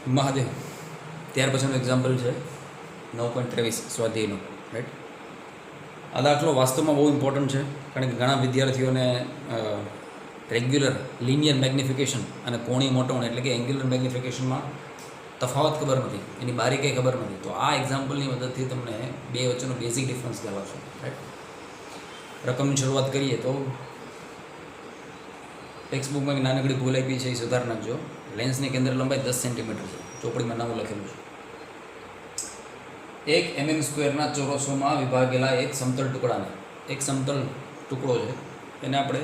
મહાદેવ. ત્યાર પછીનું એક્ઝામ્પલ છે 9.23 સ્વાધ્યાયનું, રાઈટ. આ દાખલો વાસ્તવમાં બહુ ઇમ્પોર્ટન્ટ છે, કારણ કે ઘણા વિદ્યાર્થીઓને રેગ્યુલર લિનિયર મેગ્નિફિકેશન અને કોણીય મોટવણ એટલે કે એંગ્યુલર મેગ્નિફિકેશનમાં તફાવત ખબર નથી, એની બારીકાઈ ખબર નથી. તો આ એક્ઝામ્પલની મદદથી તમને બે વચ્ચેનો બેઝિક ડિફરન્સ કહેવાશે, રાઈટ. રકમની શરૂઆત કરીએ તો ટેક્સ્ટ બુકમાં નાનકડી ભૂલ આપી છે, એ સુધાર નાખજો. લેન્સની કેન્દ્ર લંબાઈ 10 સેન્ટીમીટર છે, ચોપડીમાં નામ લખેલું છે. 1 mm² ચોરસોમાં વિભાગેલા એક સમતલ ટુકડાને, એક સમતલ ટુકડો છે એને આપણે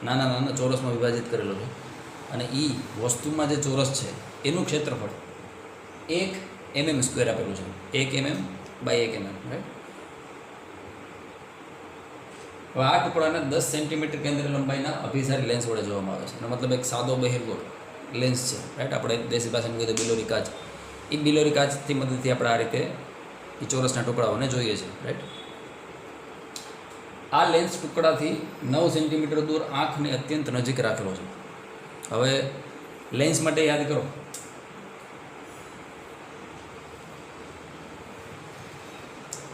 નાના નાના ચોરસમાં વિભાજિત કરેલો છે, અને એ વસ્તુમાં જે ચોરસ છે એનું ક્ષેત્રફળ 1 mm² આપેલું છે, 1 mm બાય 1 mm, રાઈટ. હવે આ ટુકડાને 10 સેન્ટીમીટર કેન્દ્ર લંબાઈના અભિસારી લેન્સ વડે જોવામાં આવે છે. એનો મતલબ એક સાદો બહિર્ગોળ લેન્સ છે, રાઈટ. આપણે દેશી ભાષામાં કહીએ તો બિલોરી કાચ. એ બિલોરી કાચથી મદદથી આપણે આ રીતે એ ચોરસના ટુકડાઓને જોઈએ છે, રાઈટ. આ લેન્સ ટુકડાથી 9 સેન્ટીમીટર દૂર આંખને અત્યંત નજીક રાખેલો છે. હવે લેન્સ માટે યાદ કરો,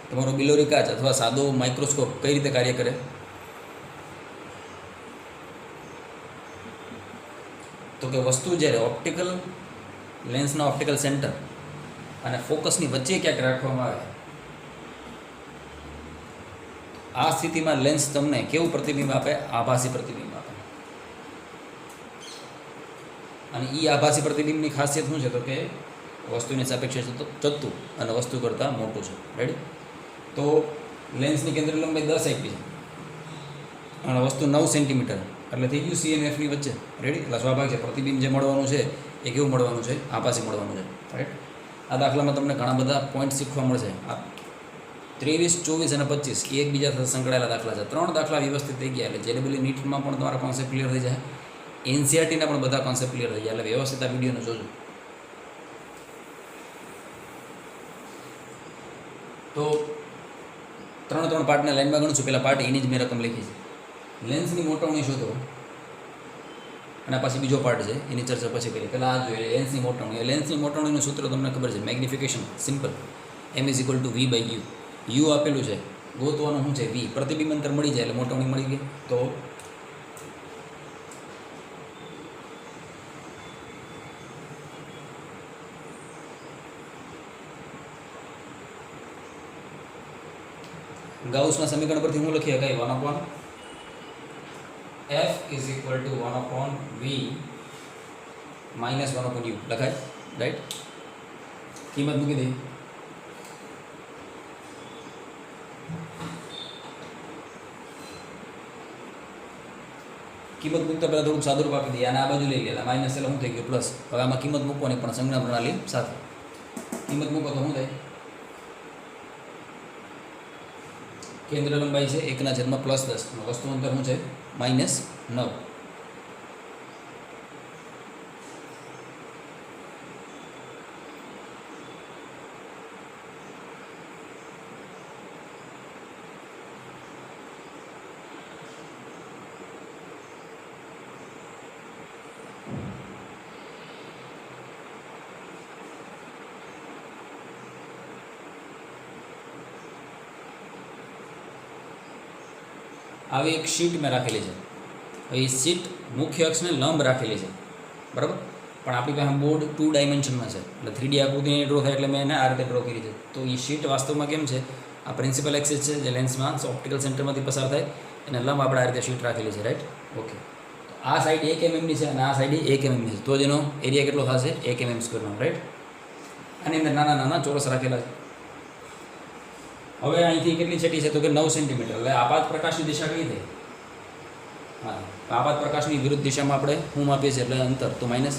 તમારો બિલોરી કાચ અથવા સાદો માઇક્રોસ્કોપ કઈ રીતે કાર્ય કરે? તો કે વસ્તુ જ્યારે ઓપ્ટિકલ લેન્સના ઓપ્ટિકલ સેન્ટર અને ફોકસની વચ્ચે ક્યાંક રાખવામાં આવે, આ સ્થિતિમાં લેન્સ તમને કેવું પ્રતિબિંબ આપે? આભાસી પ્રતિબિંબ આપે. અને એ આભાસી પ્રતિબિંબની ખાસિયત શું છે? તો કે વસ્તુની સાપેક્ષે ચત્તું અને વસ્તુ કરતાં મોટું છે, રેડી. તો લેન્સની કેન્દ્ર લંબાઈ 10 આપી છે અને વસ્તુ 9 સેન્ટીમીટર, એટલે થઈ ગયું CMF ની વચ્ચે, રેડી. એટલે સ્વાભાવિક છે પ્રતિબિંબ જે મળવાનું છે એ કેવું મળવાનું છે? આભાસી મળવાનું છે, રાઈટ. આ દાખલામાં તમને ઘણા બધા પોઈન્ટ શીખવા મળશે. આ 23, 24 અને 25 એ એકબીજા સાથે સંકળાયેલા દાખલા છે. 3 દાખલા વ્યવસ્થિત થઈ ગયા એટલે JEE નીટમાં પણ તમારા કોન્સેપ્ટ ક્લિયર થઈ જાય, NCERTના પણ બધા કોન્સેપ્ટ ક્લિયર થઈ જાય. એટલે વ્યવસ્થિત આ વિડીયોને જોજો. તો 3 પાર્ટને લાઈનમાં ગણું છું. પહેલાં પાર્ટ એની જ મેં રકમ લખી છે. લેન્સની મોટવણી શોધો, અને પછી બીજો પાર્ટ છે એની ચર્ચા પછી કરીએ. પહેલાં આ જોઈએ લેન્સની મોટવણી. લેન્સની મોટવણીનું સૂત્ર તમને ખબર છે, મેગ્નિફિકેશન સિમ્પલ, M=V/U. U આપેલું છે, ગોતવાનું શું છે? V. પ્રતિબિંબ અંતર મળી જાય એટલે મોટવણી મળી ગઈ. તો ગાઉસના સમીકરણ પરથી હું લખી શકાય 1/F = 1/V - 1/U લખાય, રાઈટ. કિંમત મૂકી દઈએ. કિંમત મૂકતા પહેલાં થોડુંક સાદુરૂપ આપી દઈએ. અને આ બાજુ લઈ લેલા માઇનસ એટલે શું થઈ ગયું? પ્લસ. હવે આમાં કિંમત મૂકવાની પણ સંજ્ઞા પ્રણાલી સાથે. કિંમત મૂકો તો શું થાય? કેન્દ્ર લંબાઈ છે 1/+10, વસ્તુ અંતર શું છે? -9. આવી એક શીટ મેં રાખેલી છે. એ શીટ મુખ્ય અક્ષને લંબ રાખેલી છે, બરાબર. પણ આપણી પાસે બોર્ડ 2 ડાયમેન્શનમાં છે, એટલે 3D આકૃતિની ડ્રો થાય એટલે મેં એને આ રીતે ડ્રો કરી છે. તો એ શીટ વાસ્તવમાં કેમ છે? આ પ્રિન્સિપલ એક્સિસ છે જે લેન્સમાં ઓપ્ટિકલ સેન્ટરમાંથી પસાર થાય, અને લંબ આપણે આ રીતે શીટ રાખેલી છે, રાઈટ. ઓકે. તો આ સાઈડ 1 mm છે અને આ સાઈડ 1 mm છે, તો જેનો એરિયા કેટલો થશે? 1 mm², રાઈટ. આની અંદર નાના નાના ચોરસ રાખેલા છે. હવે અહીંથી કેટલી છેટી છે? તો કે 9 સેન્ટીમીટર. એટલે આપાત પ્રકાશની દિશા કઈ થઈ? હા, આપાત પ્રકાશની વિરુદ્ધ દિશામાં આપણે શું માપીએ છીએ? એટલે અંતર તો -9.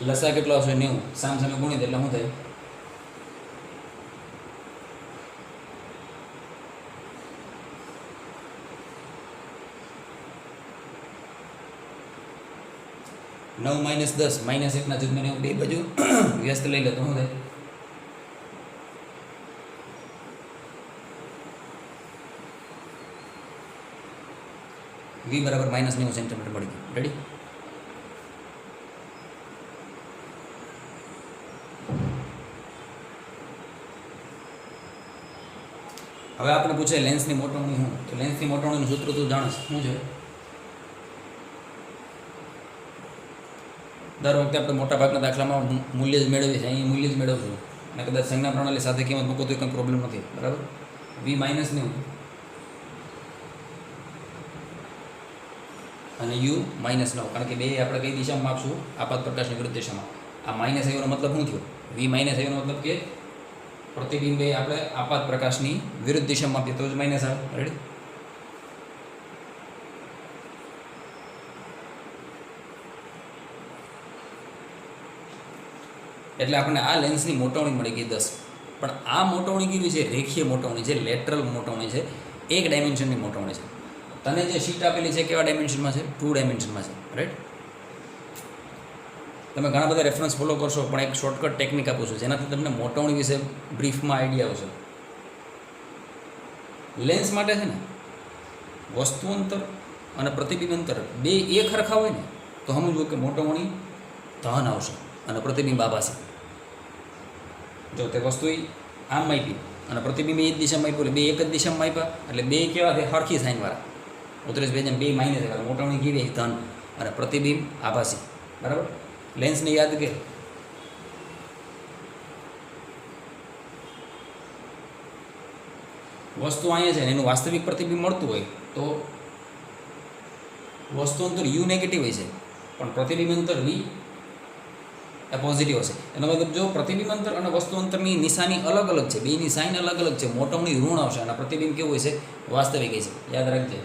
લસા કેટલો હશે? 90. સામે ગુણી દે એટલે શું થાય? -9 - 10 -1/90 બે બાજુ વ્યસ્ત લઈ લે તો શું થાય? વી બરાબર -90 સેન્ટીમીટર મળી ગયું. રેડી? હવે આપણે પૂછે લેન્સની મોટવણી શું? તો લેન્સની મોટવણીનું સૂત્ર તું જાણસ શું છે? દર વખતે આપણે મોટાભાગના દાખલામાં મૂલ્ય જ મેળવીએ છીએ. અહીં મૂલ્ય જ મેળવશું અને કદાચ સંજ્ઞા પ્રણાલી સાથે કિંમત મૂકો તો કંઈ પ્રોબ્લેમ નથી. બરાબર? વી -90 અને યુ -9, કારણ કે બે આપણે કઈ દિશામાં માપશું? આપાત પ્રકાશની વિરુદ્ધ દિશામાં. આ માઇનસ આવ્યોનો મતલબ શું થયો? વી માઇનસ આવ્યોનો મતલબ કે પ્રતિબિંબે આપણે આપાત પ્રકાશની વિરુદ્ધ દિશામાં માપીએ તો જ માઇનસ આવે. રેડી? એટલે આપણને આ લેન્સની મોટવણી મળી ગઈ 10. પણ આ મોટવણી કેવી છે? રેખીય મોટવણી છે, લેટરલ મોટવણી છે, એક ડાયમેન્શનની મોટવણી છે. તને જે શીટ આપેલી છે કેવા ડાયમેન્શનમાં છે? 2 ડાયમેન્શનમાં છે. રાઈટ? તમે ઘણા બધા રેફરન્સ ફોલો કરશો, પણ એક શોર્ટકટ ટેકનિક આપું છું જેનાથી તમને મોટવણી વિશે બ્રીફમાં આઈડિયા આવશે. લેન્સ માટે છે ને વસ્તુ અંતર અને પ્રતિબિંબ અંતર બે એક સરખા હોય ને તો સમજવું કે મોટવણી ધન આવશે અને પ્રતિબિંબ આભાસી. જો તે વસ્તુ આમ માપી અને પ્રતિબિંબ એ જ દિશામાં માપ્યું એટલે બે એક જ દિશામાં માપ્યા એટલે બે કેવા છે? સરખી સાઇનવાળા. ઉતરેશ બે બે માઇનસ મોટવણી કેવી? ધન અને પ્રતિબિંબ આભાસી. બરાબર? લેન્સને યાદ કે વસ્તુ અહીંયા છે ને એનું વાસ્તવિક પ્રતિબિંબ મળતું હોય તો વસ્તુ અંતર યુ નેગેટિવ હોય છે પણ પ્રતિબિંબ અંતર વી એ પોઝિટિવ હશે. એનો મતલબ જો પ્રતિબિંબ અંતર અને વસ્તુ અંતરની નિશાની અલગ અલગ છે, બેની સાઇન અલગ અલગ છે, મોટવણી ઋણ આવશે અને પ્રતિબિંબ કેવું હોય છે? વાસ્તવિક છે. યાદ રાખજે.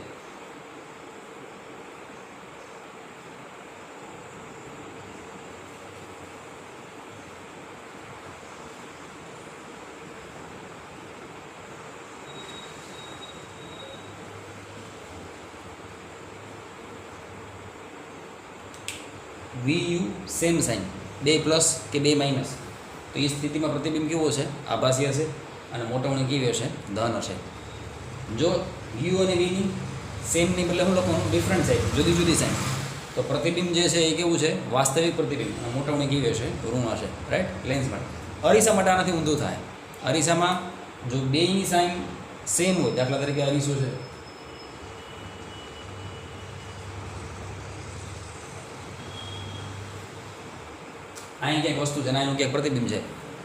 વી યુ સેમ સાઇન, બે પ્લસ કે બે માઇનસ, તો એ સ્થિતિમાં પ્રતિબિંબ કેવો છે? આભાસી હશે અને મોટવણી કેવી હશે? ધન હશે. જો યુ અને વીની સેમની બદલે હું લખવાનું ડિફરન્ટ સાઇન, જુદી જુદી સાઇન, તો પ્રતિબિંબ જે છે એ કેવું છે? વાસ્તવિક પ્રતિબિંબ અને મોટવણી કેવી હશે? ઋણ હશે. રાઈટ? લેન્સ માટે. અરીસા માટે આનાથી ઊંધું થાય. અરીસામાં જો બેની સાઇન સેમ હોય, દાખલા તરીકે અરીસો છે, અહીં ક્યાંક વસ્તુ છે અને અહીંનું ક્યાંક પ્રતિબિંબ છે,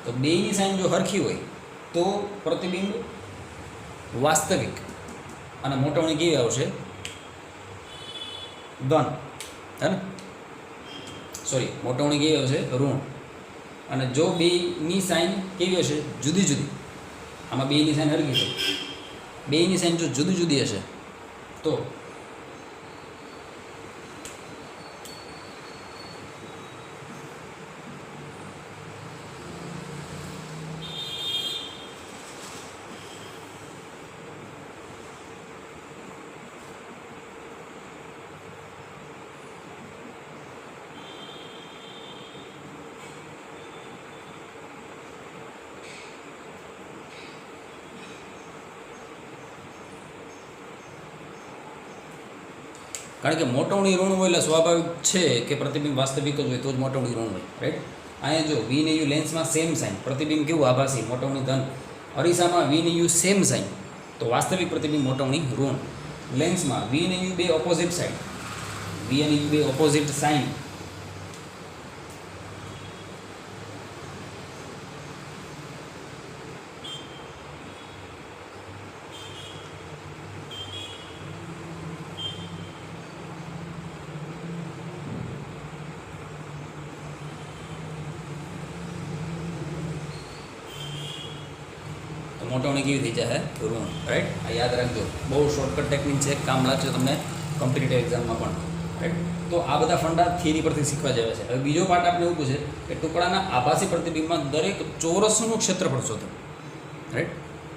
તો બેની સાઇન જો સરખી હોય તો પ્રતિબિંબ વાસ્તવિક અને મોટવણી કેવી આવશે? ધન. હે ને? સોરી, મોટવણી કેવી આવશે? ઋણ. અને જો બેની સાઇન કેવી હશે? જુદી જુદી. આમાં બેની સાઇન સરખી છે, બેની સાઇન જો જુદી જુદી હશે તો કારણ કે મોટવણી ઋણ હોય એટલે સ્વાભાવિક છે કે પ્રતિબિંબ વાસ્તવિક જ હોય તો જ મોટવણી ઋણ હોય. રાઈટ? અહીંયા જો વી ને યુ લેન્સમાં સેમ સાઇન, પ્રતિબિંબ કેવું? આભાસી, મોટવણી ધન. અરીસામાં વી ને યુ સેમ સાઇન તો વાસ્તવિક પ્રતિબિંબ મોટવણી ઋણ. લેન્સમાં વી ને યુ બે ઓપોઝિટ સાઇન, વી અને યુ બે ઓપોઝિટ સાઇન, મોટવણી કેવી થઈ જાય? ઋણ. રાઈટ? આ યાદ રાખજો. બહુ શોર્ટકટ ટેકનિક છે, કામ લાગશે તમને કોમ્પિટિટિવ એક્ઝામમાં પણ. રાઈટ? તો આ બધા ફંડા થિયરી પરથી શીખવા જેવા છે. હવે બીજો પાર્ટ આપણે એવું પૂછે કે ટુકડાના આભાસી પ્રતિબિંબમાં દરેક ચોરસનું ક્ષેત્રફળ શોધો. રાઈટ?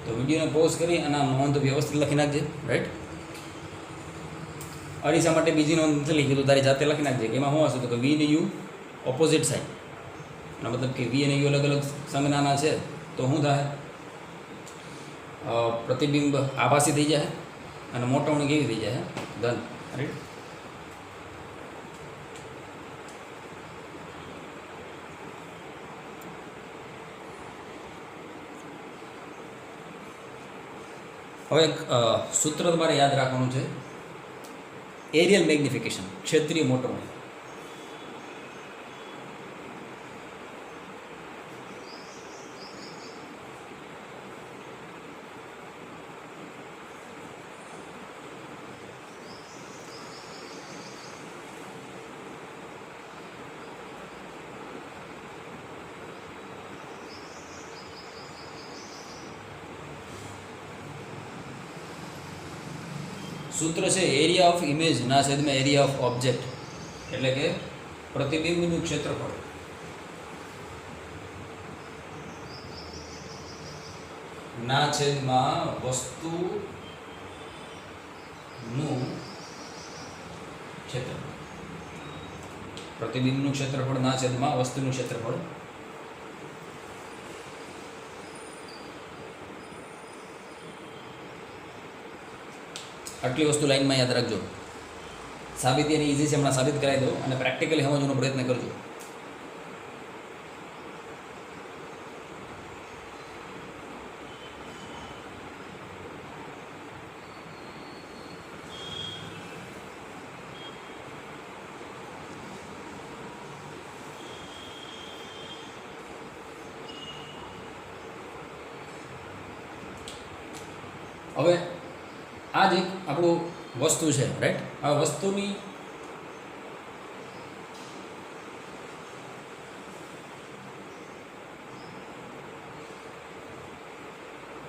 તો વિડીયોને પોઝ કરી અને આ નોંધ વ્યવસ્થિત લખી નાખજે. રાઈટ? અરીસા માટે બીજી નોંધ નથી લખી તો તારી જાતે લખી નાખજે કે એમાં શું હશે? તો કે વી ને યુ ઓપોઝિટ સાઇન, એનો મતલબ કે વી અને યુ અલગ અલગ સંજ્ઞાના છે તો શું થાય? પ્રતિબિંબ આભાસી થઈ જાય અને મોટવણી કેવી થઈ જાય? ધન. રાઈટ. હવે એક સૂત્ર તમારે યાદ રાખવાનું છે, એરિયલ મેગ્નિફિકેશન, ક્ષેત્રીય મોટવણી. સૂત્ર છે એરિયા ઓફ ઇમેજ ના છેદમાં એરિયા ઓફ ઓબ્જેક્ટ, એટલે કે પ્રતિબિંબનું ક્ષેત્રફળ ના છેદમાં વસ્તુનું ક્ષેત્રફળ. પ્રતિબિંબનું ક્ષેત્રફળ ના છેદમાં વસ્તુનું ક્ષેત્રફળ. આટલી વસ્તુ લાઈનમાં યાદ રાખજો. સાબિતી એની ઇઝી છે, હમણાં સાબિત કરાવી દો અને પ્રેક્ટિકલી સમજવાનો પ્રયત્ન કરજો. હવે આ જ એક આપણું વસ્તુ છે, રાઈટ. આ વસ્તુની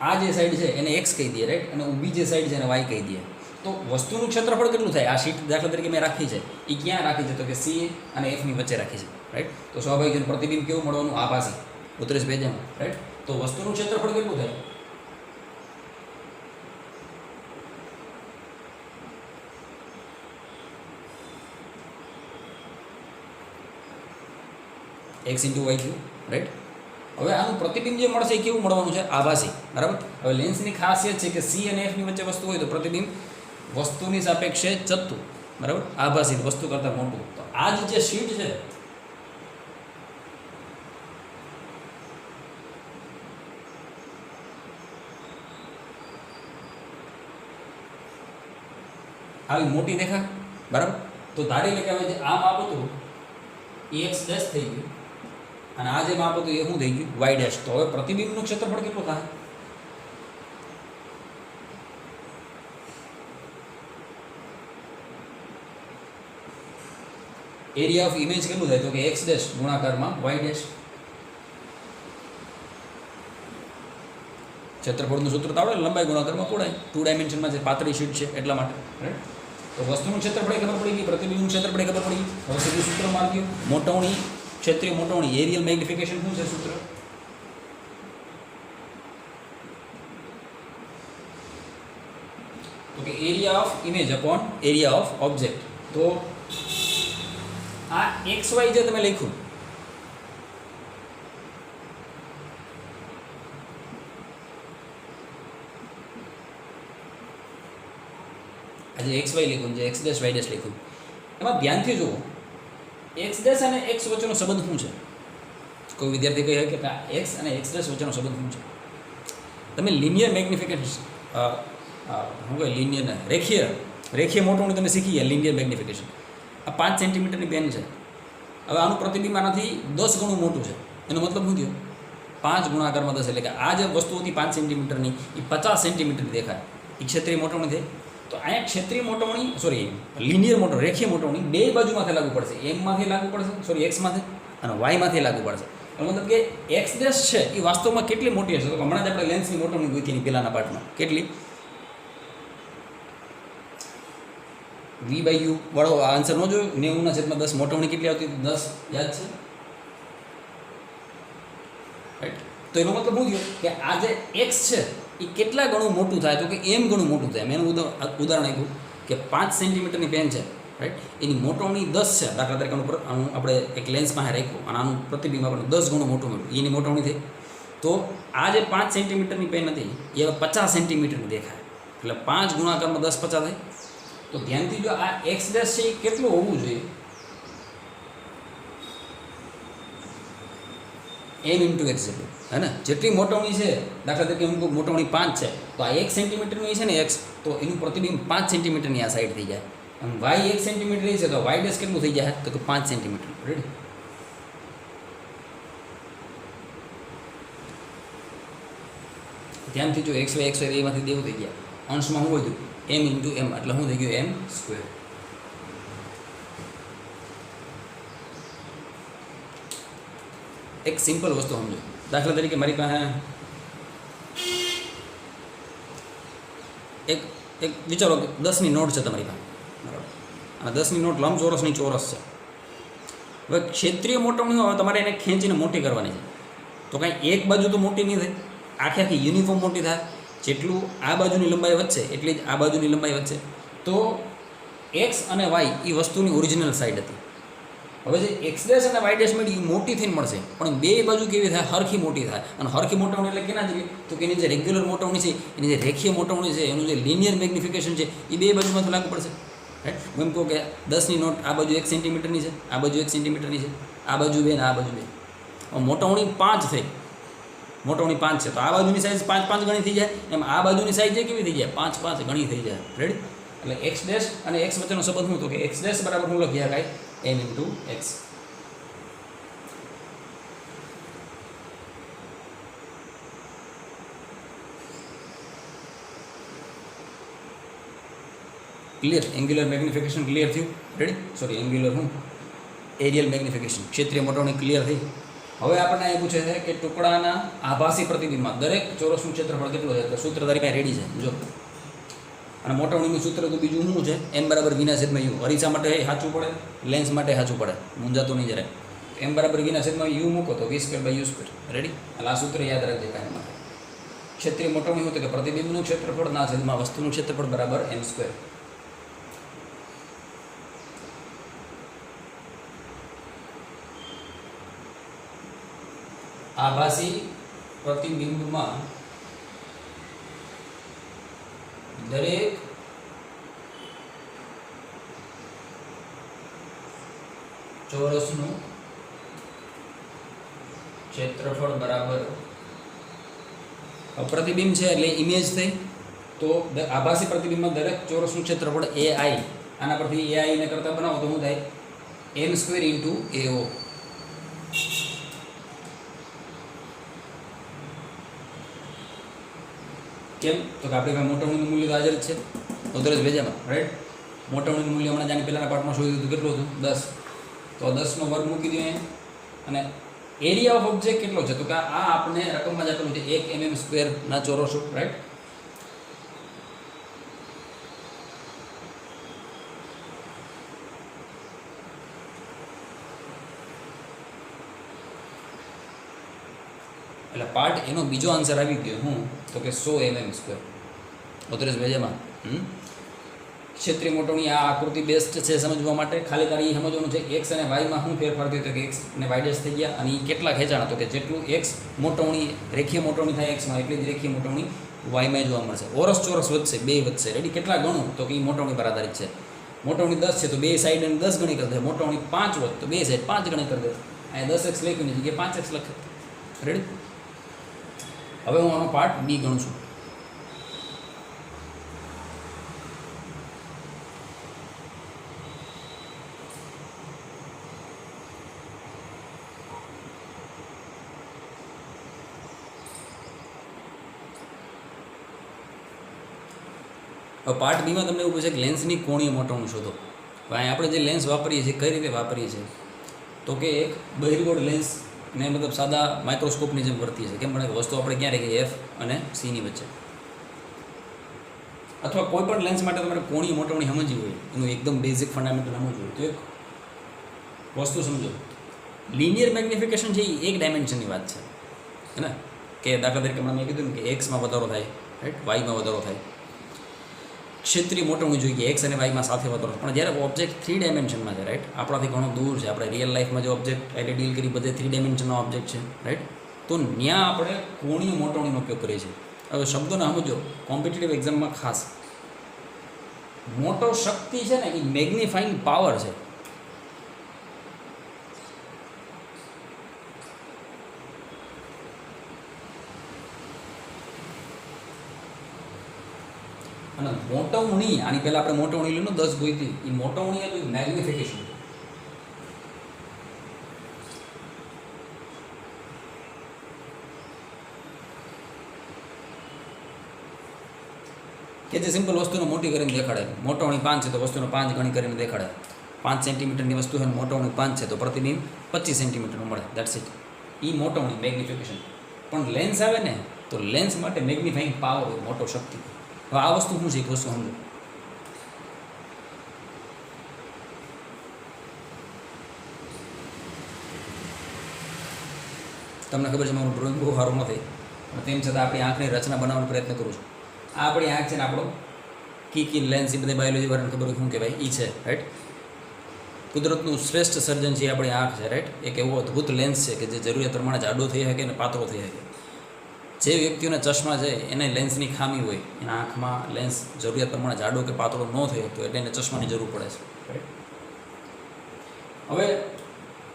આ જે સાઈડ છે એને એક્સ કહી દઈએ, રાઈટ, અને ઊભી જે સાઈડ છે એને વાય કહી દઈએ. તો વસ્તુનું ક્ષેત્રફળ કેટલું થાય? આ શીટ દાખલા તરીકે મેં રાખી છે, એ ક્યાં રાખી છે? તો કે સી અને એફની વચ્ચે રાખી છે, રાઈટ. તો સ્વાભાવિક પ્રતિબિંબ કેવું મળવાનું? આ પાસે ઉતરેશ ભેજામાં, રાઈટ. તો વસ્તુનું ક્ષેત્રફળ કેટલું થાય? X into Y Q, right. હવે આનું પ્રતિબિંબ જે મળશે એ કેવું મળવાનું છે? આભાસી, બરાબર. હવે લેન્સની ખાસિયત છે કે સી અને એફની વચ્ચે વસ્તુ હોય તો પ્રતિબિંબ વસ્તુની સાપેક્ષે ચત્તું, બરાબર, આભાસી, વસ્તુ કરતાં મોટું. તો આ જે શીટ છે આવી મોટી દેખાય, બરાબર. તો ધારી લે કે હવે જે આ માપ હતું એ એક્સ ડેશ થઈ ગયું અને આ જે માપ હતું એ શું થઈ ગયું? Y dash. તો હવે પ્રતિબિંબનું ક્ષેત્રફળ કેટલું થાય? એરિયા ઓફ ઇમેજ કેટલું થાય? તો કે એક્સ ડેશ ગુણાકારમાં વાય ડેશ. ક્ષેત્રફળનું સૂત્ર તો આવડે, લંબાઈ ગુણાકારમાં પહોળાઈ. 2 ડાયમેન્શનમાં જે પાતળી શીટ છે એટલા માટે, રાઈટ. તો વસ્તુનું ક્ષેત્રફળ ખબર પડી ગઈ, પ્રતિબિંબનું ક્ષેત્રફળ ખબર પડી ગઈ. હવે સીધું સૂત્ર માર ગયું, મોટવણી, ક્ષેત્રીય મોટવણી, એરિયલ મેગ્નિફિકેશન. શું છે સૂત્ર? તો કે area of image upon area of object. તો આ એક્સ વાય જે તમે લખ્યું, આજે એક્સ વાય લખ્યું, જે એક્સ ડેશ વાય ડેશ લખ્યું, એમાં ધ્યાનથી જુઓ એક્સ ડેશ અને એક્સ વચ્ચેનો સંબંધ શું છે? કોઈ વિદ્યાર્થી કહે કે એક્સ અને એક્સ ડેશ વચ્ચેનો સંબંધ શું છે? તમે લિનિયર મેગ્નિફિકેશન, શું કહે, લિનિયર રેખીય મોટવણી તમે શીખી ગયા. લિનિયર મેગ્નિફિકેશન, આ 5 સેન્ટીમીટરની પેન છે. હવે આનું પ્રતિબિંબ આનાથી 10 ગણું મોટું છે. એનો મતલબ શું થયો? 5 ગુણાકારમાં 10, એટલે કે આ જે વસ્તુ હતી 5 સેન્ટીમીટરની એ 50 સેન્ટીમીટરની દેખાય. એ ક્ષેત્રીય મોટવણી થઈ. તો અહીંયા ક્ષેત્રીય મોટવણી, સોરી, લિનિયર મોટવણી, રેખીય મોટવણી બે બાજુમાંથી લાગુ પડશે. એમમાંથી લાગુ પડશે, સોરી, એક્સમાંથી અને વાયમાંથી લાગુ પડશે. એનો મતલબ કે એક્સ ડેશ છે એ વાસ્તવમાં કેટલી મોટી હશે? તો હમણાં જ આપણે લેન્સની મોટવણી ગોતી એની પહેલાંના પાર્ટમાં. કેટલી? વી બાય યુ વાળો આન્સર ન જોયો? 90/10 મોટવણી કેટલી આવતી? 10 યાદ છે, રાઈટ. તો એનો મતલબ શું થયો કે આ જે એક્સ છે એ કેટલા ગણું મોટું થાય? તો કે એમ ગણું મોટું થાય. મેં એનું ઉદાહરણ આપ્યું કે 5 સેન્ટીમીટરની પેન છે, રાઈટ. એની મોટવણી 10 છે. દાખલા તરીકે આનું આપણે એક લેન્સમાં રાખ્યું અને આનું પ્રતિબિંબ આપણે 10 ગણું મોટું મળ્યું, એની મોટવણી થઈ. તો આ જે 5 સેન્ટીમીટરની પેન હતી એ 50 સેન્ટીમીટરની દેખાય. એટલે 5 ગુણાકારમાં 10 50 થાય. તો ધ્યાનથી જો આ એક્સ ડેશ છે એ કેટલું હોવું જોઈએ, એમ ઇન્ટુ એક્સ જેટલું, હે ને? જેટલી મોટવણી છે, દાખલા તરીકે હું મોટવણી 5 છે તો આ 1 સેન્ટીમીટરની છે ને એક્સ, તો એનું પ્રતિબિંબ 5 સેન્ટીમીટરની આ સાઈડ થઈ જાય. અને વાય 1 સેન્ટીમીટર છે તો વાય ડેશ કેટલું થઈ જાય? તો કે 5 સેન્ટીમીટર. રેડી? ધ્યાનથી જો એક્સ વાય એમાંથી દેવું થઈ ગયા, અંશમાં શું વધ્યું? એમ ઇન્ટુ એમ, એટલે શું થઈ ગયું? એમ સ્ક્વેર. એક સિમ્પલ વસ્તુ સમજો. દાખલા તરીકે મારી પાસે એક એક વિચારો કે 10ની નોટ છે તમારી પાસે, બરાબર? અને 10ની નોટ લંબચોરસની ચોરસ છે. હવે ક્ષેત્રીય મોટવણી હવે તમારે એને ખેંચીને મોટી કરવાની છે, તો કાંઈ એક બાજુ તો મોટી નહીં થાય, આખી યુનિફોર્મ મોટી થાય. જેટલું આ બાજુની લંબાઈ વધશે એટલી જ આ બાજુની લંબાઈ વધશે. તો એક્સ અને વાય એ વસ્તુની ઓરિજિનલ સાઈડ હતી. હવે જે એક્સ ડેશ અને વાય ડેશ મળી એ મોટી થઈને મળશે, પણ બે બાજુ કેવી થાય? હરખી મોટી થાય. અને હરખી મોટવણી એટલે કેના જેવી? તો કે એની જે રેગ્યુલર મોટવણી છે, એની જે રેખીય મોટવણી છે, એનું જે લિનિયર મેગ્નિફિકેશન છે એ બે બાજુમાં તો લાગુ પડશે. રાઈટ? હું એમ કહું કે 10ની નોટ આ બાજુ 1 સેન્ટીમીટરની છે, આ બાજુ 1 સેન્ટીમીટરની છે, આ બાજુ 2 ને આ બાજુ 2. મોટવણી 5 થઈ, મોટવણી 5 છે તો આ બાજુની સાઈઝ 5 ગણી થઈ જાય, એમ આ બાજુની સાઈઝ કેવી થઈ જાય? 5 ગણી થઈ જાય. રેડી? એટલે એક્સ ડેશ અને એક્સ વચ્ચેનો સંબંધ શું? તો કે એક્સ ડેશ બરાબર હું લખી શકાય? M into x. Clear? Angular magnification clear થયું? રેડી? સોરી, એંગ્યુલર હું એરિયલ મેગ્નિફિકેશન, ક્ષેત્રીય મોટવણી ક્લિયર થઈ. હવે આપણને એ પૂછે છે કે ટુકડાના આભાસી પ્રતિબિંબમાં દરેક ચોરસનું ક્ષેત્રફળ કેટલું છે? તો સૂત્ર તારી પાસે રેડી છે, જો. અને મોટવણીનું સૂત્ર તો બીજું શું છે? એમ બરાબર વિના છેદમાં યુ. અરીસા માટે સાચું પડે, લેન્સ માટે સાચું પડે, મૂંઝાતું નહીં જરાય. એમ બરાબર વિના છેદમાં યુ મૂકો તો v²/u². રેડી? એટલે આ સૂત્ર યાદ રાખજે કાંઈ માટે. ક્ષેત્રીય મોટવણી શું કે પ્રતિબિંબનું ક્ષેત્રફળ ના છેદમાં વસ્તુનું ક્ષેત્રફળ બરાબર m². આભાસી પ્રતિબિંબમાં દરેક ચોરસનું ક્ષેત્રફળ બરાબર, પ્રતિબિંબ છે એટલે ઇમેજ થઈ, તો આભાસી પ્રતિબિંબમાં દરેક ચોરસનું ક્ષેત્રફળ AI. આના પરથી AI ને કરતા બનાવો તો શું થાય? m² into AO. કેમ? તો કે આપણી પાસે મોટવણીનું મૂલ્ય તો હાજર જ છે, ઉતરે જ ભેજામાં. રાઈટ? મોટવણીનું મૂલ્ય હમણાં જાણે પહેલાંના પાર્ટમાં શોધ્યું હતું, કેટલું હતું? 10. તો 10નો વર્ગ મૂકી દઈએ. અને એરિયા ઓફ ઓબ્જેક્ટ કેટલો છે? તો કે આ આપણે રકમમાં જ આપેલું છે 1 mm² ના ચોરસો. રાઈટ? એટલે પાર્ટ એનો બીજો આન્સર આવી ગયો. હું તો કે 100 mm². ઉતરેશ ભેજામાં. ક્ષેત્રીય મોટવણી આ આકૃતિ બેસ્ટ છે સમજવા માટે. ખાલી તારે એ સમજવાનું છે એક્સ અને વાયમાં શું ફેરફાર થયો? તો કે એક્સ અને વાય ડેશ થઈ ગયા. અને એ કેટલા ખેંચાણા? તો કે જેટલું એક્સ મોટવણી રેખીય મોટવણી થાય એક્સમાં, એટલી જ રેખીય મોટવણી વાયમાં જોવા મળશે. ઓરસ ચોરસ વધશે, બે વધશે. રેડી? કેટલા ગણું? તો કે એ મોટવણી પર આધારિત છે. મોટવણી 10 છે તો બે સાઈડ અને 10 ગણી કરી દે. મોટવણી 5 હોત તો બે સાઈડ 5 ગણી કરી દે. અહીંયા 10x લખ્યું ની જગ્યાએ 5x લખે. રેડી? હવે હું આનો પાર્ટ બી ગણું છું. હવે પાર્ટ બીમાં તમને એવું પૂછે કે લેન્સની કોણીય મોટવણી શોધો. અહીં આપણે જે લેન્સ વાપરીએ છીએ કઈ રીતે વાપરીએ છીએ? તો કે એક બહિર્ગોળ લેન્સ ને મતલબ સાદા માઇક્રોસ્કોપની જેમ વર્તીએ છીએ. કેમ? પણ વસ્તુ આપણે ક્યાં રાખીએ? F અને C ની વચ્ચે. અથવા કોઈ પણ લેન્સ માટે તમારે કોણીય મોટવણી સમજવી હોય, એનું એકદમ બેઝિક ફંડામેન્ટલ સમજવું હોય તો એક વસ્તુ સમજો. લિનિયર મેગ્નિફિકેશન છે એ એક ડાયમેન્શનની વાત છે, હે ને? કે દાખલા તરીકે મેં કીધું ને કે એક્સમાં વધારો થાય, રાઈટ? વાયમાં વધારો થાય. ક્ષેત્રીય મોટવણી જોઈએ એક્સ અને વાયમાં સાથે વધારો. પણ જ્યારે ઓબ્જેક્ટ 3 ડાયમેન્શનમાં છે, રાઈટ? આપણાથી ઘણો દૂર છે. આપણે રિયલ લાઈફમાં જે ઓબ્જેક્ટ એટલે ડીલ કરી બધે 3 ડાયમેન્શનના ઓબ્જેક્ટ છે, રાઈટ? તો ત્યાં આપણે કોણીય મોટવણીનો ઉપયોગ કરીએ છીએ. હવે શબ્દોને સમજો, કોમ્પિટિટિવ એક્ઝામમાં ખાસ મોટો શક્તિ છે ને એ મેગ્નિફાઈંગ પાવર છે. અને મોટવણી, આની પહેલાં આપણે મોટવણી લીધું 10 ગોઈતી, એ મોટવણી હતું મેગ્નિફિકેશન. કે જે સિમ્પલ વસ્તુને મોટી કરીને દેખાડે. મોટવણી 5 છે તો વસ્તુને 5 ગણી કરીને દેખાડે. 5 સેન્ટીમીટરની વસ્તુ છે, મોટવણી 5 છે તો પ્રતિબિંબ 25 સેન્ટીમીટરનું મળે. That's it. એ મોટવણી મેગ્નિફિકેશન. પણ લેન્સ આવે ને તો લેન્સ માટે મેગ્નિફાઈંગ પાવર હોય, મોટો શક્તિ. હવે આ વસ્તુ શું છે એક વસ્તુ સમજો. તમને ખબર છે મારું ડ્રોઈંગ બહુ સારું નથી, પણ તેમ છતાં આપણી આંખની રચના બનાવવાનો પ્રયત્ન કરું છું. આ આપણી આંખ છે ને, આપણો કી લેન્સ, એ બધા બાયોલોજી વાળાને ખબર હોય શું કહેવાય, એ છે રાઈટ. કુદરતનું શ્રેષ્ઠ સર્જન છે આપણી આંખ છે રાઈટ. એક એવો અદ્ભુત લેન્સ છે કે જે જરૂરિયાત પ્રમાણે જાડો થઈ શકે અને પાતળો થઈ શકે. જે વ્યક્તિઓને ચશ્મા છે એને લેન્સની ખામી હોય, એના આંખમાં લેન્સ જરૂરિયાત પ્રમાણે જાડો કે પાતળો ન થઈ શકતો, એટલે એને ચશ્માની જરૂર પડે છે રાઈટ. હવે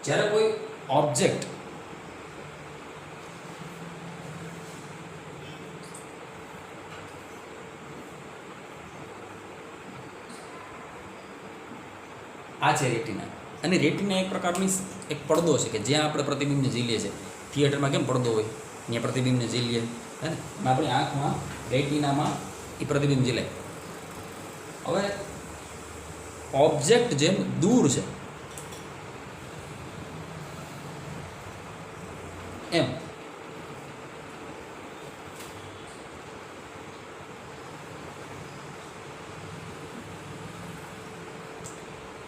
જ્યારે કોઈ ઓબ્જેક્ટ આ છે રેટિના, અને રેટિના એક પ્રકારની એક પડદો છે કે જ્યાં આપણે પ્રતિબિંબને ઝીલીએ છીએ. થિયેટરમાં કેમ પડદો હોય, ત્યાં પ્રતિબિંબને ઝીલીએ હે ને, આપણી આંખમાં રેટિનામાં એ પ્રતિબિંબ ઝીલે. હવે ઓબ્જેક્ટ જેમ દૂર છે એમ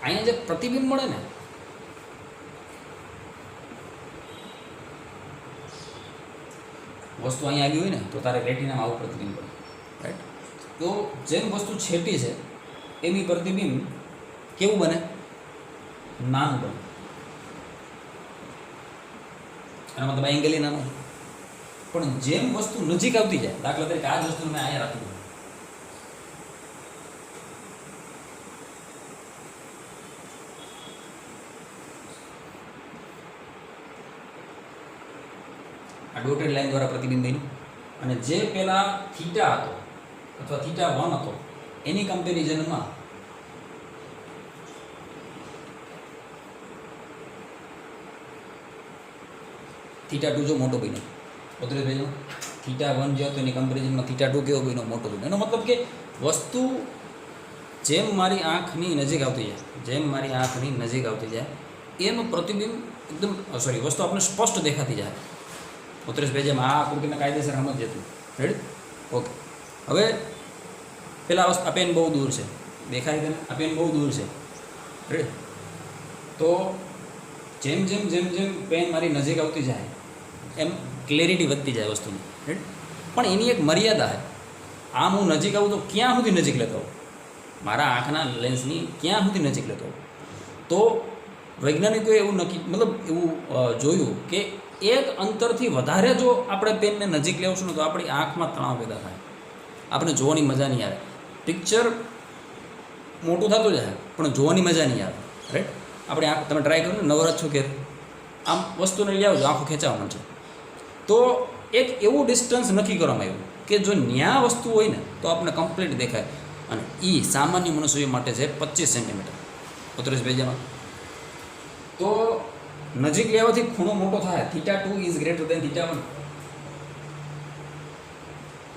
અહીંયા જે પ્રતિબિંબ મળે ને, વસ્તુ અહીંયા આવી હોય ને તો તારે રેટિનામાં આવું પ્રતિબિંબ મળે રાઈટ. તો જેમ વસ્તુ છેટી છે એની પ્રતિબિંબ કેવું બને, નાનું બને. એનો મતલબ એંગલ નાનો. પણ જેમ વસ્તુ નજીક આવતી જાય, દાખલા તરીકે આ જ વસ્તુ મેં અહીંયા રાખી દઉં, આ ડોટેડ લાઈન દ્વારા પ્રતિબિંબ બન્યું, અને જે પેલા થીટા હતો અથવા θ1 હતો એની કમ્પેરિઝનમાં θ2 જો મોટો બન્યો, ઉતરે ભાઈનો θ1 જે હતો એની કમ્પેરિઝનમાં θ2 કેવો બન્યો, મોટો બન્યો. એનો મતલબ કે વસ્તુ જેમ મારી આંખની નજીક આવતી જાય એનું પ્રતિબિંબ એકદમ વસ્તુ આપણને સ્પષ્ટ દેખાતી જાય. ઉત્તરેશભાઈ જેમ આ આકૃતિને કાયદેસર સમજ જતું રેડી. ઓકે, હવે પેલા આ પેન બહુ દૂર છે, દેખાય છે ને, આ પેન બહુ દૂર છે રેડી. તો જેમ જેમ જેમ જેમ પેન મારી નજીક આવતી જાય એમ ક્લેરિટી વધતી જાય વસ્તુની રેડી. પણ એની એક મર્યાદા છે. આમ હું નજીક આવું તો ક્યાં સુધી નજીક લેતો હોઉં, મારા આંખના લેન્સની ક્યાં સુધી નજીક લેતો હોઉં. તો વૈજ્ઞાનિકોએ એવું એવું જોયું કે એક અંતરથી વધારે જો આપણે પેનને નજીક લેવશું ને તો આપણી આંખમાં તણાવ પેદા થાય, આપણે જોવાની મજા નહીં આવે. પિક્ચર મોટું થતું જાય પણ જોવાની મજા નહીં આવે રાઈટ. આપણે આંખ, તમે ટ્રાય કરો ને, નવરાત છો કે આમ વસ્તુને લઈ આવજો, આંખો ખેંચાવા માંડશે. તો એક એવું ડિસ્ટન્સ નક્કી કરવામાં આવ્યું કે જો ન્યા વસ્તુ હોય ને તો આપણે કમ્પ્લીટ દેખાય, અને એ સામાન્ય મનુષ્ય માટે છે 25 સેન્ટીમીટર. ઉત્તરેશભાઈ જેમાં તો નજીક લેવાથી ખૂણો મોટો થાય, θ2 ઇઝ ગ્રેટર દેન θ1.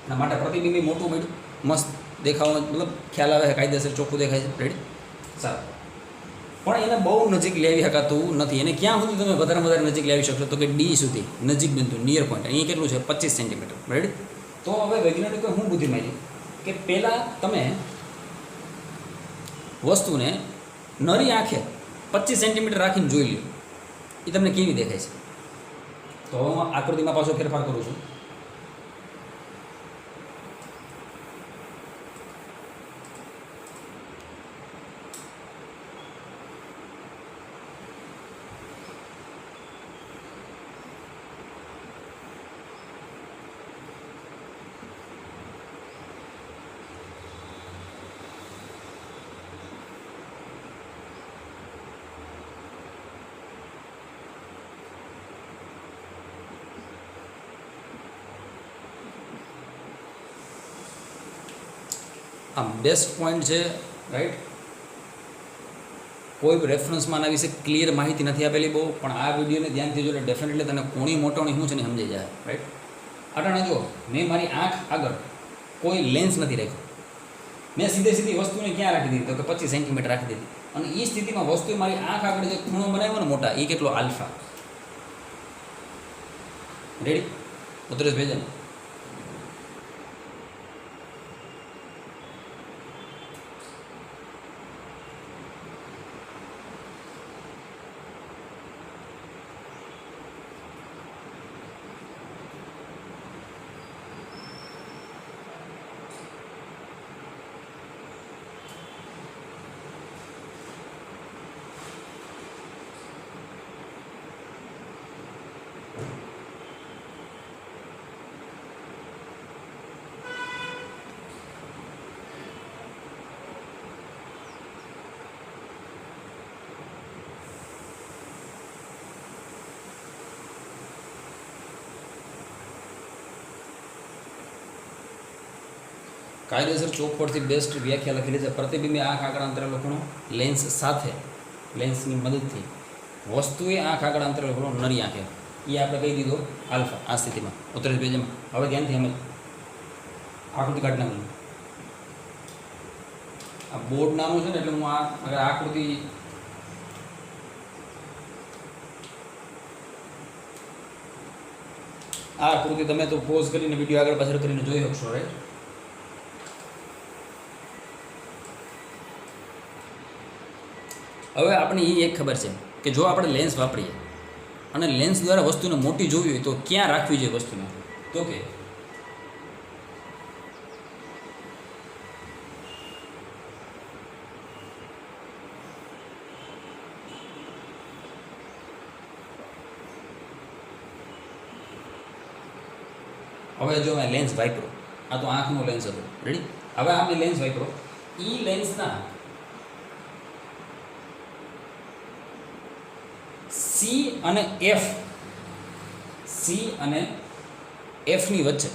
એના માટે પ્રતિબિંબી મોટું મળ્યું, મસ્ત દેખાવાનું, મતલબ ખ્યાલ આવે, કાયદેસર ચોખ્ખું દેખાય છે રેડી. સારું, પણ એને બહુ નજીક લેવી શકાતું નથી. એને ક્યાં સુધી તમે વધારે નજીક લાવી શકશો તો કે ડી સુધી, નજીક બિંદુ, નિયર પોઈન્ટ. અહીંયા કેટલું છે 25 સેન્ટીમીટર રેડી. તો હવે વૈજ્ઞાનિકોએ શું બુદ્ધિ મારી કે પહેલાં તમે વસ્તુને નરી આંખે 25 સેન્ટીમીટર રાખીને જોઈ લો, એ તમને કેવી દેખાય છે. તો હું આકૃતિમાં પાછો ફેરફાર કરું છું. આ બેસ્ટ પોઈન્ટ છે, રાઈટ. કોઈ રેફરન્સમાં આના વિશે ક્લિયર માહિતી નથી આપેલી બહુ, પણ આ વિડીયોને ધ્યાનથી જો ડેફિનેટલી તને કોણી મોટોણી શું છે ને સમજાઈ જાય, રાઈટ. અટાણે જો મેં મારી આંખ આગળ કોઈ લેન્સ નથી રાખ્યો, મેં સીધી વસ્તુને ક્યાં રાખી દીધી? તો કે 25 સેન્ટીમીટર રાખી દીધી. અને એ સ્થિતિમાં વસ્તુએ મારી આંખ આગળ જે ખૂણો બનાવ્યો ને મોટા, એ કેટલો? આલ્ફા. રેડી? ઉતરેશ ભેજન. કાયદેસર ચોખવટથી બેસ્ટ વ્યાખ્યા લખેલી છે. પ્રતિબિંબે આંખ આગળ અંતરેલો ખૂણો લેન્સ સાથે, લેન્સની મદદથી વસ્તુએ આંખ આગળ અંતરેલો ખૂણો નરી આંખે, એ આપણે કહી દીધો આલ્ફા. આ સ્થિતિમાં ઉતરેશ પેજમાં હવે ધ્યાનથી અમે આકૃતિ કાઢી નાખું. આ બોર્ડ નાનું છે ને એટલે હું આ અગર આકૃતિ તમે તો પોઝ કરીને વિડીયો આગળ પાછળ કરીને જોઈ શકશો, રાઈટ. હવે આપણે એ એક ખબર છે કે જો આપણે લેન્સ વાપરીએ અને લેન્સ દ્વારા વસ્તુને મોટી જોવી હોય તો ક્યાં રાખવી જોઈએ વસ્તુને? તો કે હવે જો મેં લેન્સ વાપરો, આ તો આંખનો લેન્સ હતો, રેડી. હવે આપણે લેન્સ વાપરો, એ લેન્સના સી અને એફની વચ્ચે,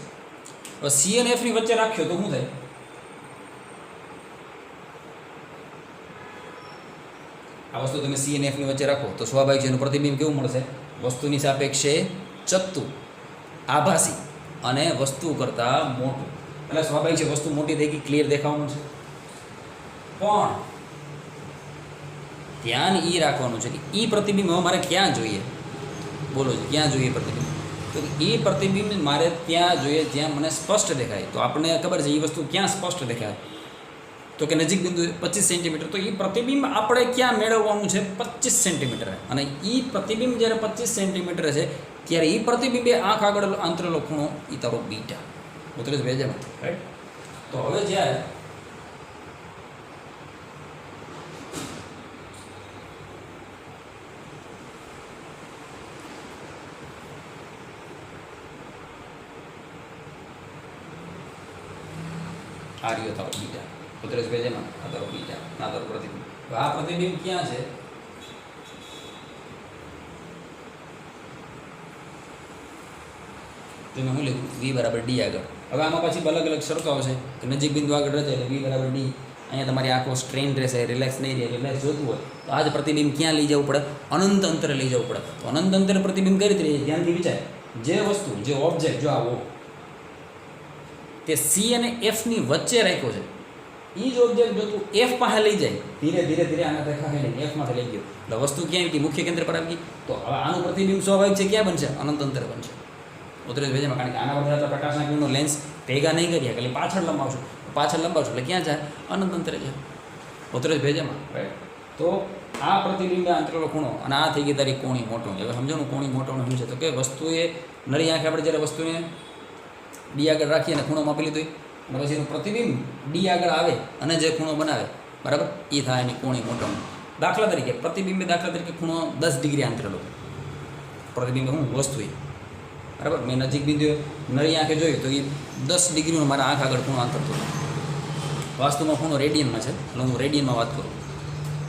હવે સી અને એફની વચ્ચે રાખ્યો તો શું થાય? આ વસ્તુ તમે સી અને એફની વચ્ચે રાખો તો સ્વાભાવિક છે એનું પ્રતિબિંબ કેવું મળશે? વસ્તુની સાપેક્ષે ચત્તુ, આભાસી અને વસ્તુ કરતાં મોટું. એટલે સ્વાભાવિક છે વસ્તુ મોટી થઈ ગઈ, ક્લિયર દેખાવાનું છે. પણ ધ્યાન એ રાખવાનું છે કે એ પ્રતિબિંબ હવે મારે ક્યાં જોઈએ? બોલો છે ક્યાં જોઈએ પ્રતિબિંબ? તો એ પ્રતિબિંબ મારે ત્યાં જોઈએ જ્યાં મને સ્પષ્ટ દેખાય. તો આપણને ખબર છે એ વસ્તુ ક્યાં સ્પષ્ટ દેખાય? તો કે નજીક બિંદુ 25 સેન્ટીમીટર. તો એ પ્રતિબિંબ આપણે ક્યાં મેળવવાનું છે? 25 સેન્ટીમીટર. અને એ પ્રતિબિંબ જ્યારે 25 સેન્ટીમીટર છે ત્યારે એ પ્રતિબિંબે આંખ આગળ અંતરેલો ખૂણો એ તારો બીટા. ઉતરેશ ભેજામાં, રાઈટ. તો હવે જ્યારે આ રહ્યો તારો બીટા, ઉતરેશ ભેજામાં, આ તારો બીટા, આ તારો પ્રતિબિંબ. તો આ પ્રતિબિંબ ક્યાં છે? તો મેં શું લખ્યું? વી બરાબર ડી આગળ. હવે આમાં પછી અલગ અલગ શરતો છે કે નજીક બિંદુ આગળ રચાય એટલે વી બરાબર ડી. અહીંયા તમારી આંખો સ્ટ્રેન રહેશે, રિલેક્સ નહીં રહે. રિલેક્સ જોતું હોય તો આ જ પ્રતિબિંબ ક્યાં લઈ જવું પડે? અનંત અંતરે લઈ જવું પડે. તો અનંત અંતરે પ્રતિબિંબ કઈ રીતે રહીએ? ધ્યાનથી વિચાર. જે વસ્તુ, જે ઓબ્જેક્ટ જો આવો તે સી અને એફની વચ્ચે રાખ્યો છે, એ જ ઓબ્જેક્ટ જો તું એફ પાસે લઈ જાય, ધીરે ધીરે ધીરે આના રેખા ખાઈને એફમાંથી લઈ ગયો એટલે વસ્તુ ક્યાં આવી ગઈ? મુખ્ય કેન્દ્ર પર આવી ગઈ. તો હવે આનું પ્રતિબિંબ સ્વાભાવિક છે ક્યાં બનશે? અનંત અંતરે બનશે. ઉતરેશ ભેજામાં. કારણ કે આના બધા પ્રકાશના કિરણનો લેન્સ ભેગા નહીં કરીએ, ખાલી પાછળ લંબાવશું. પાછળ લંબાવશું એટલે ક્યાં જાય? અનંત અંતરે જાય. ઉતરેશ ભેજામાં, રાઈટ. તો આ પ્રતિબિંબ અંતરેલો ખૂણો અને આ થઈ ગઈ તારી કોણી મોટોણી. હવે સમજાવવાનું કોણી મોટોણી શું છે? તો કે વસ્તુએ નરી આંખે આપણે જ્યારે વસ્તુને ડી આગળ રાખીએ અને ખૂણો માપી લીધો અને પછી એનું પ્રતિબિંબ ડી આગળ આવે અને જે ખૂણો બનાવે, બરાબર, એ થાય એની કોણી મોટોણી. દાખલા તરીકે પ્રતિબિંબે દાખલા તરીકે ખૂણો 10 ડિગ્રી અંતરેલો. પ્રતિબિંબ હું વસ્તુએ, બરાબર, મેં નજીક બિંદુ નરી આંખે જોયું તો એ 10 ડિગ્રીનો મારા આંખ આગળ ખૂણો અંતરતો. વાસ્તવમાં ખૂણો રેડિયનમાં છે એટલે હું રેડિયનમાં વાત કરું.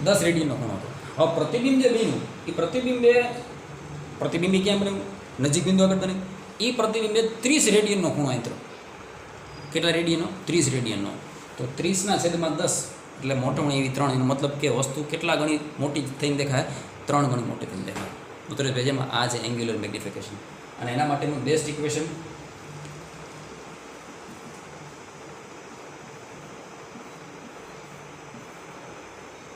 10 રેડિયનનો ખૂણો હતો. હવે પ્રતિબિંબ જે બન્યું એ પ્રતિબિંબે ક્યાં બન્યું? નજીક બિંદુ આગળ બન્યું. એ પ્રતિબિંબે 30 રેડિયનનો ખૂણો અંતરો. કેટલા રેડિયનનો? 30 રેડિયનનો. તો 30/10 એટલે મોટવણી એવી 3, એનો મતલબ કે વસ્તુ કેટલા ગણી મોટી થઈને દેખાય? 3 ગણી મોટી થઈને દેખાય. ઉત્તર પેજમાં આ છે એંગ્યુલર મેગ્નિફિકેશન. અને એના માટેનું બેસ્ટ ઇક્વેશન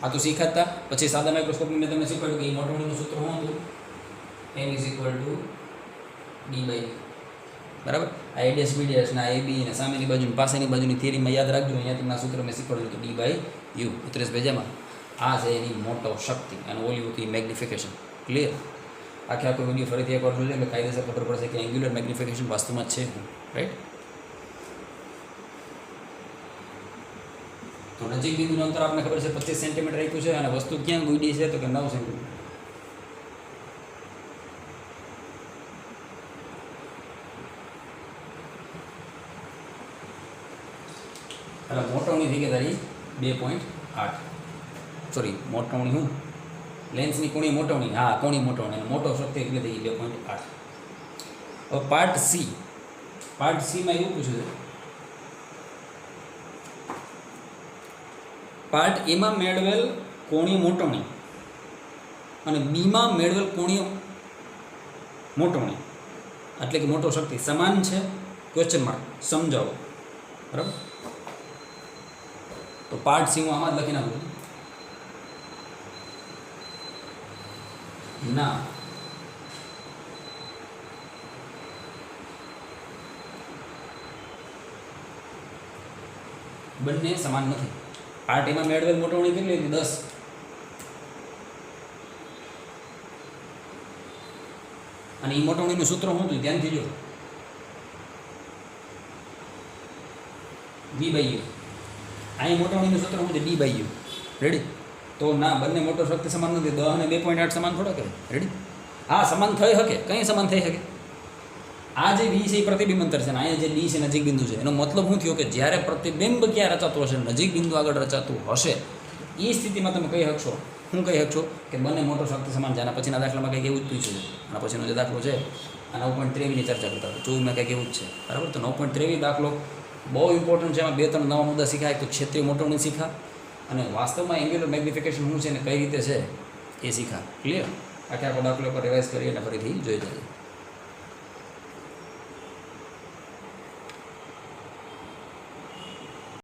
આ તો શીખાતા. પછી સાદા માઇક્રોસ્કોપની મેં તમને શીખવાડ્યું કે એ મોટવણીનું સૂત્ર શું હતું? m = d/u. બરાબર. આ એડેસ બીડેસ ના ab ને સામેની બાજુ પાસેની બાજુની થિયરીમાં યાદ રાખજો. અહીંયા તમને આ સૂત્ર મેં શીખવાડ્યું હતું d/u. ઉત્તરેશ ભેજામાં આ છે એની મોટો શક્તિ અને ઓલી હતી મેગ્નિફિકેશન. ક્લિયર? આખો વિડીયો ફરીથી એકવાર જોજો એટલે કાયદેસર ખબર પડશે કે એંગ્યુલર મેગ્નિફિકેશન વાસ્તવમાં છે શું. રાઈટ? તો નજીક બિંદુનું અંતર આપને ખબર છે 25 સેન્ટીમીટર આપ્યું છે અને વસ્તુ ક્યાં ગુડી છે તો કે 9 સેન્ટીમીટર. એટલે મોટવણી થઈ ગઈ તારી 2.8. સોરી, મોટવણી હું લેન્સની કોણી મોટવણી, હા કોણી મોટવણી અને મોટો શક્તિ એટલે થઈ ગઈ 2.8. હવે પાર્ટ સીમાં એવું પૂછ્યું છે, પાર્ટ એમાં મેળવેલ કોણીય મોટવણી અને બીમાં મેળવેલ કોણીય મોટવણી એટલે કે મોટો શક્તિ સમાન છે? Question mark. સમજાવો. બરાબર. તો પાર્ટ સી હું આમાં જ લખી નાખું ના. બંને સમાન નથી. પાર્ટ એમાં મેળવેલ મોટવણી કેટલી હતી? 10. અને એ મોટવણીનું સૂત્ર શું હતું? ધ્યાનથી જો. d/u. અહીં મોટવણીનું સૂત્ર શું છે? d/u. રેડી? તો ના, બંને મોટો શક્તિ સમાન નથી. 10 અને 2.8 સમાન થોડા કરે. રેડી? હા, સમાન થઈ શકે. કંઈ સમાન થઈ શકે? આ જે v છે એ પ્રતિબિંબ અંતર છે અને અહીંયા જે d છે નજીક બિંદુ છે. એનો મતલબ શું થયો કે જ્યારે પ્રતિબિંબ ક્યાં રચાતું હશે, નજીક બિંદુ આગળ રચાતું હશે, એ સ્થિતિમાં તમે કહી શકશો, શું કહી શકશો કે બંને મોટો શક્તિ સમાન છે. આના પછીના દાખલામાં કંઈક એવું જ પૂછ્યું છે. આના પછીનો જે દાખલો છે આ 9.23ની ચર્ચા કરતા હતા. 24માં કંઈક એવું જ છે. બરાબર. તો 9.23 દાખલો બહુ ઇમ્પોર્ટન્ટ છે. એમાં 2-3 નવા મુદ્દા શીખાય. તો ક્ષેત્રીય મોટવણી શીખા અને વાસ્તવમાં એંગ્યુલર મેગ્નિફિકેશન શું છે ને કઈ રીતે છે એ શીખા. ક્લિયર? આખો દાખલો પર રિવાઇઝ કરી અને ફરીથી જોઈ જઈએ.